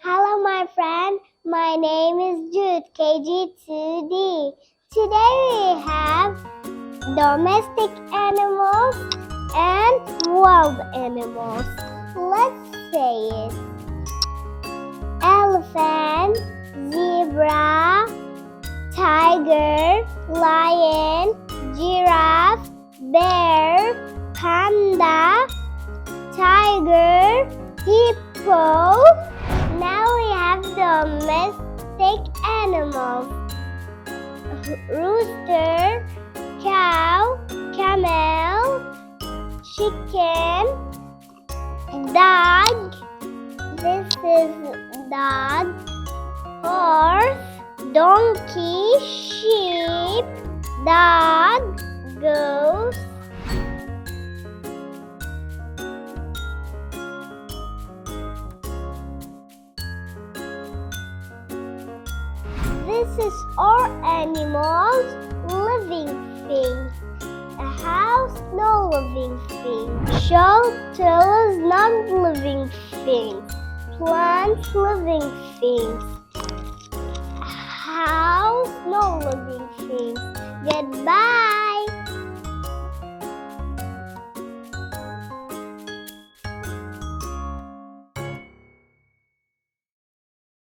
Hello, my friend. My name is Jude, KG2D. Today we have domestic animals and wild animals. Let's say it. Elephant, zebra, tiger, lion, giraffe, bear, panda, tiger, hippo. Now we have domestic animals. Rooster, cow, camel, chicken, dog. This is dog. Horse, donkey, sheep, dog, goose. This is all animals, living things. A house, no living thing. Shelter is non-living things. Plants, living things. House, no living things. Goodbye.